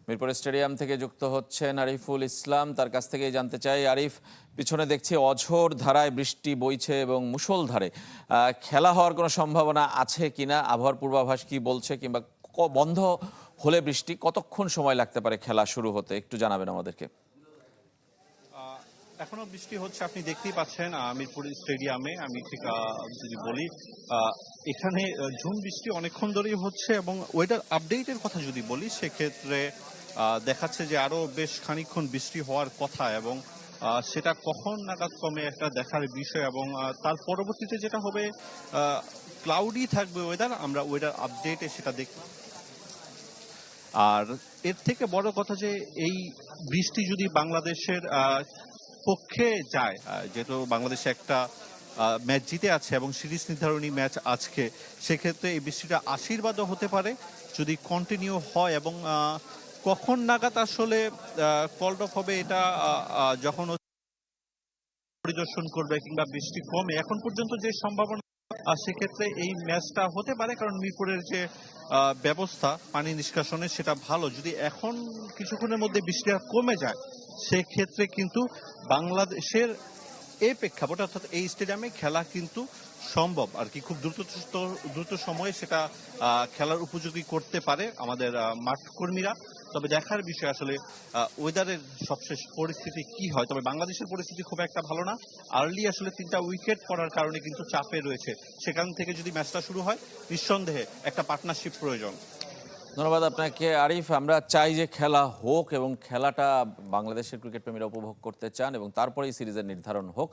Mirpur stadium থেকে যুক্ত হচ্ছেন আরিফুল ইসলাম। তার কাছ থেকেই জানতে চাই, আরিফ, পিছনে দেখছি অঝোর ধারায় বৃষ্টি বইছে এবং মুষলধারে। খেলা হওয়ার কোনো সম্ভাবনা আছে কিনা? আবহাওয়ার পূর্বাভাস কি বলছে? কিংবা বন্ধ হলে বৃষ্টি কতক্ষণ সময় লাগতে পারে খেলা শুরু হতে, একটু জানাবেন আমাদেরকে। এখনো বৃষ্টি হচ্ছে, আপনি দেখতেই পাচ্ছেন মিরপুর স্টেডিয়ামে। আমি ঠিক যদি বলি, এখানে ঝুম বৃষ্টি অনেকক্ষণ ধরেই হচ্ছে এবং ওয়েদার আপডেটের কথা যদি বলি সেক্ষেত্রে দেখাচ্ছে যে আরো বেশ খানিকক্ষণ বৃষ্টি হওয়ার কথা এবং সেটা কখন নাগাদ কমে একটা দেখার বিষয় এবং তার পরবর্তীতে যেটা হবে ক্লাউডি থাকবে ওয়েদার, আমরা ওয়েদার আপডেটে সেটা দেখব। আর এর থেকে বড় কথা যে এই বৃষ্টি যদি বাংলাদেশের পক্ষে যায়, যেহেতু বাংলাদেশে একটা ম্যাচ জিতে আছে এবং সিরিজ নির্ধারণী ম্যাচ আজকে, সেক্ষেত্রে এই বৃষ্টিটা আশীর্বাদও হতে পারে যদি কন্টিনিউ হয় এবং কখন নাগাদ আসলে কল্ড অফ হবে এটা যখন পরিদর্শন করবে কিংবা বৃষ্টি কমে, এখন পর্যন্ত যে সম্ভাবনা সেক্ষেত্রে এই ম্যাচটা হতে পারে, কারণ মিরপুরের যে ব্যবস্থা পানি নিষ্কাশনের সেটা ভালো। যদি এখন কিছুক্ষণের মধ্যে বৃষ্টিটা কমে যায় সেক্ষেত্রে কিন্তু বাংলাদেশের এই প্রেক্ষাপটে অর্থাৎ এই স্টেডিয়ামে খেলা কিন্তু সম্ভব আর কি, খুব দ্রুত সময়ে সেটা খেলার উপযোগী করতে পারে আমাদের মাঠ কর্মীরা। তবে দেখার বিষয় আসলে ওয়েদারের সবশেষ পরিস্থিতি কি হয়। তবে বাংলাদেশের পরিস্থিতি খুব একটা ভালো না। আর্লি আসলে 3টা উইকেট পড়ার কারণে কিন্তু চাপে রয়েছে। সেখান থেকে যদি ম্যাচটা শুরু হয়, নিঃসন্দেহে একটা পার্টনারশিপ প্রয়োজন। ধন্যবাদ আপনাকে, আরিফ। আমরা চাই যে খেলা হোক এবং খেলাটা বাংলাদেশের ক্রিকেট প্রেমীরা উপভোগ করতে চান এবং তারপরেই সিরিজের নির্ধারণ হোক।